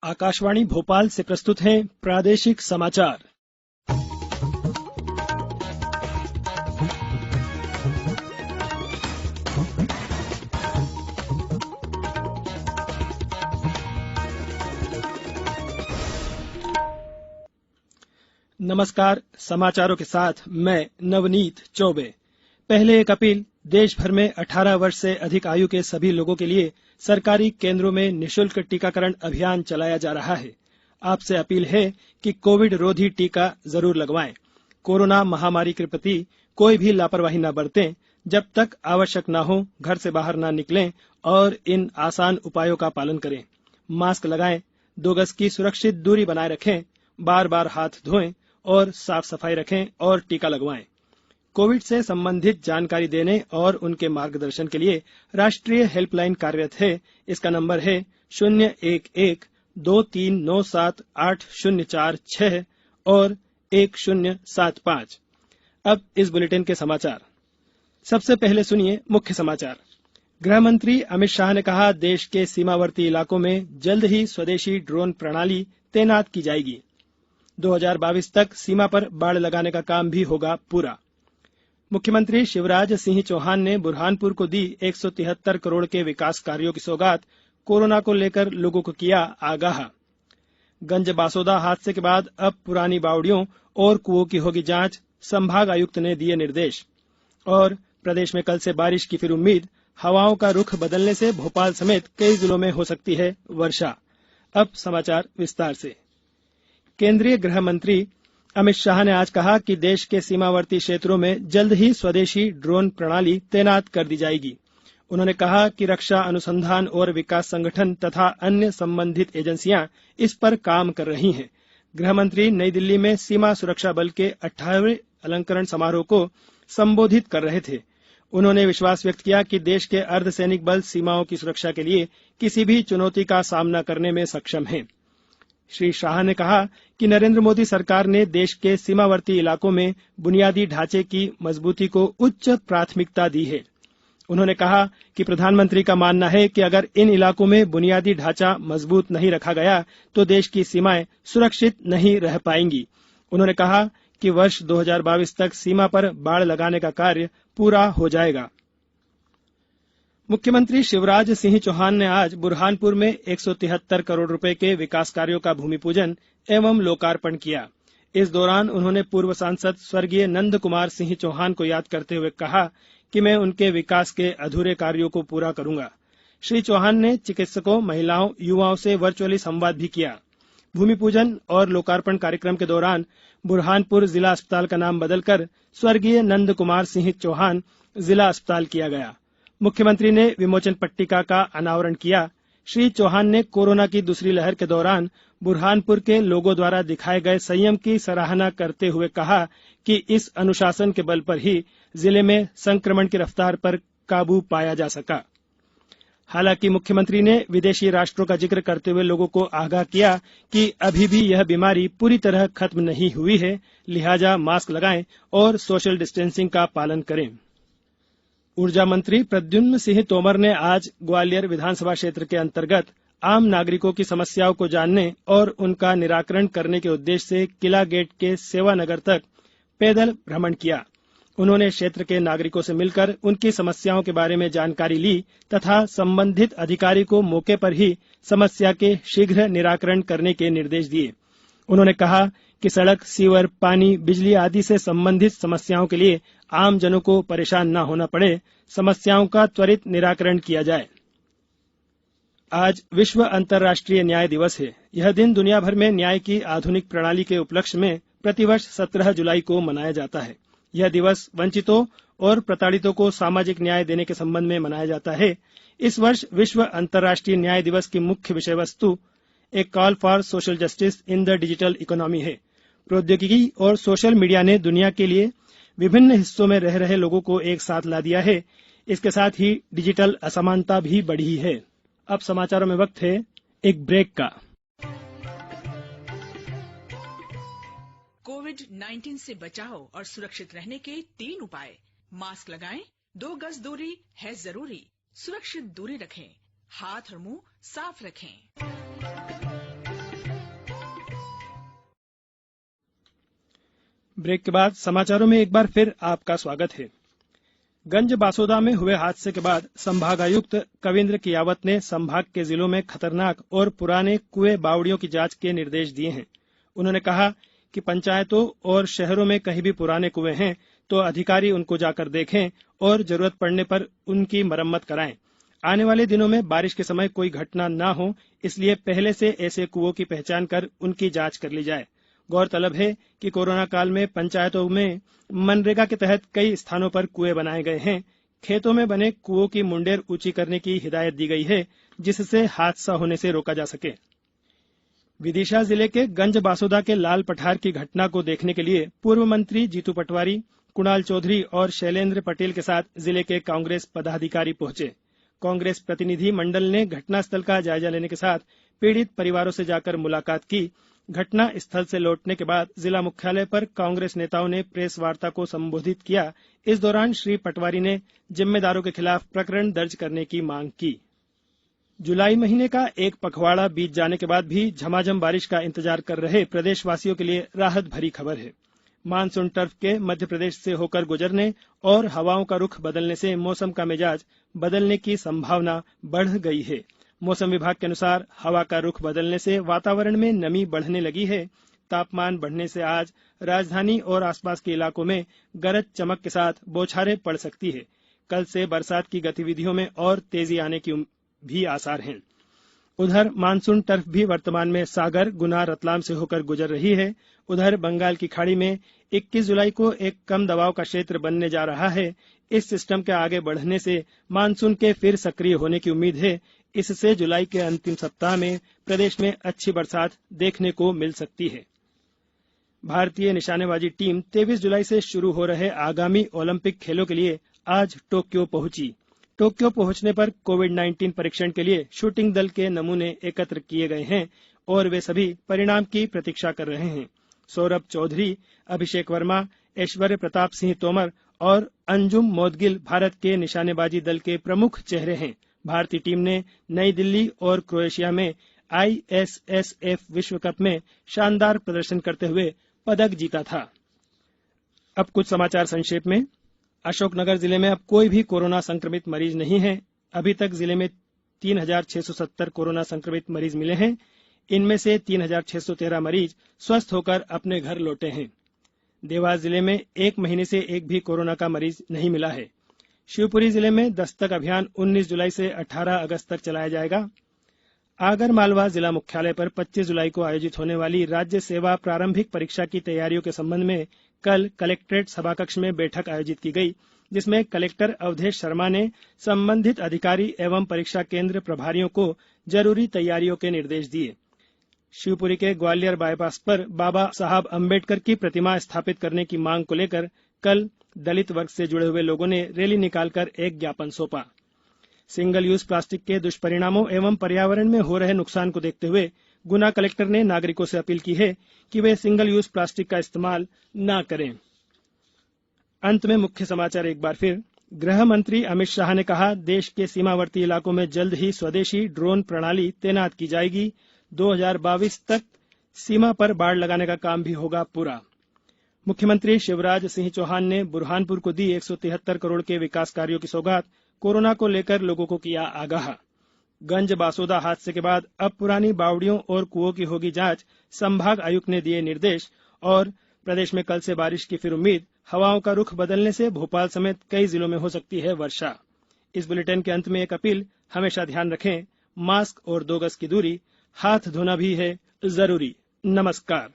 आकाशवाणी भोपाल से प्रस्तुत हैं प्रादेशिक समाचार। नमस्कार, समाचारों के साथ मैं नवनीत चौबे। पहले एक अपील। देश भर में 18 वर्ष से अधिक आयु के सभी लोगों के लिए सरकारी केंद्रों में निःशुल्क टीकाकरण अभियान चलाया जा रहा है। आपसे अपील है कि कोविड रोधी टीका जरूर लगवाएं। कोरोना महामारी के प्रति कोई भी लापरवाही न बरतें। जब तक आवश्यक न हो घर से बाहर न निकलें और इन आसान उपायों का पालन करें। मास्क लगाएं, 2 गज की सुरक्षित दूरी बनाए रखें, बार बार हाथ धोएं और साफ सफाई रखें और टीका लगवाएं। कोविड से संबंधित जानकारी देने और उनके मार्गदर्शन के लिए राष्ट्रीय हेल्पलाइन कार्यरत है। इसका नंबर है 011-2397-8046 और 1075। अब इस बुलेटिन के समाचार। सबसे पहले सुनिए मुख्य समाचार। गृह मंत्री अमित शाह ने कहा, देश के सीमावर्ती इलाकों में जल्द ही स्वदेशी ड्रोन प्रणाली तैनात की जाएगी। 2022 तक सीमा पर बाड़ लगाने का काम भी होगा पूरा। मुख्यमंत्री शिवराज सिंह चौहान ने बुरहानपुर को दी 173 करोड़ के विकास कार्यों की सौगात। कोरोना को लेकर लोगों को किया आगाह। गंज बासोदा हादसे के बाद अब पुरानी बावड़ियों और कुओं की होगी जांच, संभाग आयुक्त ने दिए निर्देश। और प्रदेश में कल से बारिश की फिर उम्मीद। हवाओं का रुख बदलने से भोपाल समेत कई जिलों में हो सकती है वर्षा। अब समाचार विस्तार से। केंद्रीय गृह मंत्री अमित शाह ने आज कहा कि देश के सीमावर्ती क्षेत्रों में जल्द ही स्वदेशी ड्रोन प्रणाली तैनात कर दी जाएगी। उन्होंने कहा कि रक्षा अनुसंधान और विकास संगठन तथा अन्य संबंधित एजेंसियां इस पर काम कर रही हैं। गृह मंत्री नई दिल्ली में सीमा सुरक्षा बल के 18वें अलंकरण समारोह को संबोधित कर रहे थे। उन्होंने विश्वास व्यक्त किया कि देश के अर्धसैनिक बल सीमाओं की सुरक्षा के लिए किसी भी चुनौती का सामना करने में सक्षम हैं। श्री शाह ने कहा कि नरेंद्र मोदी सरकार ने देश के सीमावर्ती इलाकों में बुनियादी ढांचे की मजबूती को उच्च प्राथमिकता दी है। उन्होंने कहा कि प्रधानमंत्री का मानना है कि अगर इन इलाकों में बुनियादी ढांचा मजबूत नहीं रखा गया तो देश की सीमाएं सुरक्षित नहीं रह पाएंगी। उन्होंने कहा कि वर्ष 2022 तक सीमा पर बाड़ लगाने का कार्य पूरा हो जाएगा। मुख्यमंत्री शिवराज सिंह चौहान ने आज बुरहानपुर में 173 करोड़ रुपए के विकास कार्यों का भूमि पूजन एवं लोकार्पण किया। इस दौरान उन्होंने पूर्व सांसद स्वर्गीय नंद कुमार सिंह चौहान को याद करते हुए कहा कि मैं उनके विकास के अधूरे कार्यों को पूरा करूंगा। श्री चौहान ने चिकित्सकों, महिलाओं, युवाओं से वर्चुअली संवाद भी किया। भूमि पूजन और लोकार्पण कार्यक्रम के दौरान बुरहानपुर जिला अस्पताल का नाम बदलकर स्वर्गीय नंद कुमार सिंह चौहान जिला अस्पताल किया गया। मुख्यमंत्री ने विमोचन पट्टिका का अनावरण किया। श्री चौहान ने कोरोना की दूसरी लहर के दौरान बुरहानपुर के लोगों द्वारा दिखाए गए संयम की सराहना करते हुए कहा कि इस अनुशासन के बल पर ही जिले में संक्रमण की रफ्तार पर काबू पाया जा सका। हालांकि मुख्यमंत्री ने विदेशी राष्ट्रों का जिक्र करते हुए लोगों को आगाह किया कि अभी भी यह बीमारी पूरी तरह खत्म नहीं हुई है, लिहाजा मास्क लगाएं और सोशल डिस्टेंसिंग का पालन करें। ऊर्जा मंत्री प्रद्युम्न सिंह तोमर ने आज ग्वालियर विधानसभा क्षेत्र के अंतर्गत आम नागरिकों की समस्याओं को जानने और उनका निराकरण करने के उद्देश्य से किला गेट के सेवानगर तक पैदल भ्रमण किया। उन्होंने क्षेत्र के नागरिकों से मिलकर उनकी समस्याओं के बारे में जानकारी ली तथा संबंधित अधिकारी को मौके पर ही समस्या के शीघ्र निराकरण करने के निर्देश दिए। उन्होंने कहा कि सड़क, सीवर, पानी, बिजली आदि से संबंधित समस्याओं के लिए आम जनों को परेशान न होना पड़े, समस्याओं का त्वरित निराकरण किया जाए। आज विश्व अंतर्राष्ट्रीय न्याय दिवस है। यह दिन दुनिया भर में न्याय की आधुनिक प्रणाली के उपलक्ष्य में प्रतिवर्ष 17 जुलाई को मनाया जाता है। यह दिवस वंचितों और प्रताड़ितों को सामाजिक न्याय देने के संबंध में मनाया जाता है। इस वर्ष विश्व अंतर्राष्ट्रीय न्याय दिवस की मुख्य विषय वस्तु a call for social justice in the digital economy है। प्रौद्योगिकी और सोशल मीडिया ने दुनिया के लिए विभिन्न हिस्सों में रह रहे लोगों को एक साथ ला दिया है। इसके साथ ही डिजिटल असमानता भी बढ़ी है। अब समाचारों में वक्त है एक ब्रेक का। कोविड-19 से बचाव और सुरक्षित रहने के 3 उपाय। मास्क लगाएं, 2 गज दूरी है जरूरी, सुरक्षित दूरी रखें, हाथ और मुंह साफ रखें। ब्रेक के बाद समाचारों में एक बार फिर आपका स्वागत है। गंज बासोदा में हुए हादसे के बाद संभागायुक्त कविंद्र कियावत ने संभाग के जिलों में खतरनाक और पुराने कुएं बावड़ियों की जांच के निर्देश दिए हैं। उन्होंने कहा कि पंचायतों और शहरों में कहीं भी पुराने कुएं हैं तो अधिकारी उनको जाकर देखें और जरूरत पड़ने पर उनकी मरम्मत कराएं। आने वाले दिनों में बारिश के समय कोई घटना न हो, इसलिए पहले से ऐसे कुओं की पहचान कर उनकी जांच कर ली जाए। गौरतलब है कि कोरोना काल में पंचायतों में मनरेगा के तहत कई स्थानों पर कुएं बनाए गए हैं। खेतों में बने कुओं की मुंडेर ऊंची करने की हिदायत दी गई है, जिससे हादसा होने से रोका जा सके। विदिशा जिले के गंज बासोदा के लाल पठार की घटना को देखने के लिए पूर्व मंत्री जीतू पटवारी, कुणाल चौधरी और शैलेंद्र पटेल के साथ जिले के कांग्रेस पदाधिकारी पहुंचे। कांग्रेस प्रतिनिधि मंडल ने घटनास्थल का जायजा लेने के साथ पीड़ित परिवारों से जाकर मुलाकात की। घटना स्थल से लौटने के बाद जिला मुख्यालय पर कांग्रेस नेताओं ने प्रेस वार्ता को संबोधित किया। इस दौरान श्री पटवारी ने जिम्मेदारों के खिलाफ प्रकरण दर्ज करने की मांग की। जुलाई महीने का एक पखवाड़ा बीत जाने के बाद भी झमाझम बारिश का इंतजार कर रहे प्रदेशवासियों के लिए राहत भरी खबर है। मानसून टर्फ के मध्य प्रदेश से होकर गुजरने और हवाओं का रुख बदलने से मौसम का मिजाज बदलने की संभावना बढ़ गई है। मौसम विभाग के अनुसार हवा का रुख बदलने से वातावरण में नमी बढ़ने लगी है। तापमान बढ़ने से आज राजधानी और आसपास के इलाकों में गरज चमक के साथ बौछारें पड़ सकती है। कल से बरसात की गतिविधियों में और तेजी आने की भी आसार हैं। उधर मानसून टर्फ भी वर्तमान में सागर, गुना, रतलाम से होकर गुजर रही है। उधर बंगाल की खाड़ी में 21 जुलाई को एक कम दबाव का क्षेत्र बनने जा रहा है। इस सिस्टम के आगे बढ़ने से मानसून के फिर सक्रिय होने की उम्मीद है। इससे जुलाई के अंतिम सप्ताह में प्रदेश में अच्छी बरसात देखने को मिल सकती है। भारतीय निशानेबाजी टीम 23 जुलाई से शुरू हो रहे आगामी ओलंपिक खेलों के लिए आज टोक्यो पहुंची। टोक्यो पहुंचने पर कोविड-19 परीक्षण के लिए शूटिंग दल के नमूने एकत्र किए गए हैं और वे सभी परिणाम की प्रतीक्षा कर रहे हैं। सौरभ चौधरी, अभिषेक वर्मा, ऐश्वर्य प्रताप सिंह तोमर और अंजुम मोदगिल भारत के निशानेबाजी दल के प्रमुख चेहरे हैं। भारतीय टीम ने नई दिल्ली और क्रोएशिया में ISSF विश्व कप में शानदार प्रदर्शन करते हुए पदक जीता था। अब कुछ समाचार संक्षेप में। अशोकनगर जिले में अब कोई भी कोरोना संक्रमित मरीज नहीं है। अभी तक जिले में 3670 कोरोना संक्रमित मरीज मिले हैं। इनमें से 3613 मरीज स्वस्थ होकर अपने घर लौटे हैं। देवास जिले में एक महीने से एक भी कोरोना का मरीज नहीं मिला है। शिवपुरी जिले में दस्तक अभियान 19 जुलाई से 18 अगस्त तक चलाया जाएगा। आगर मालवा जिला मुख्यालय पर 25 जुलाई को आयोजित होने वाली राज्य सेवा प्रारंभिक परीक्षा की तैयारियों के संबंध में कल कलेक्ट्रेट सभाकक्ष में बैठक आयोजित की गई, जिसमें कलेक्टर अवधेश शर्मा ने संबंधित अधिकारी एवं परीक्षा केंद्र प्रभारियों को जरूरी तैयारियों के निर्देश दिए। शिवपुरी के ग्वालियर बाईपास पर बाबा साहब अम्बेडकर की प्रतिमा स्थापित करने की मांग को लेकर कल दलित वर्ग से जुड़े हुए लोगों ने रैली निकालकर एक ज्ञापन सौंपा। सिंगल यूज प्लास्टिक के दुष्परिणामों एवं पर्यावरण में हो रहे नुकसान को देखते हुए गुना कलेक्टर ने नागरिकों से अपील की है कि वे सिंगल यूज प्लास्टिक का इस्तेमाल न करें। अंत में मुख्य समाचार एक बार फिर। गृह मंत्री अमित शाह ने कहा, देश के सीमावर्ती इलाकों में जल्द ही स्वदेशी ड्रोन प्रणाली तैनात की जाएगी। 2022 तक सीमा पर बाड़ लगाने का काम भी होगा पूरा। मुख्यमंत्री शिवराज सिंह चौहान ने बुरहानपुर को दी 173 करोड़ के विकास कार्यों की सौगात। कोरोना को लेकर लोगों को किया आगाह। गंज बासोदा हादसे के बाद अब पुरानी बावड़ियों और कुओं की होगी जांच, संभाग आयुक्त ने दिए निर्देश। और प्रदेश में कल से बारिश की फिर उम्मीद। हवाओं का रुख बदलने से भोपाल समेत कई जिलों में हो सकती है वर्षा। इस बुलेटिन के अंत में एक अपील, हमेशा ध्यान रखें, मास्क और 2 गज की दूरी, हाथ धोना भी है जरूरी। नमस्कार।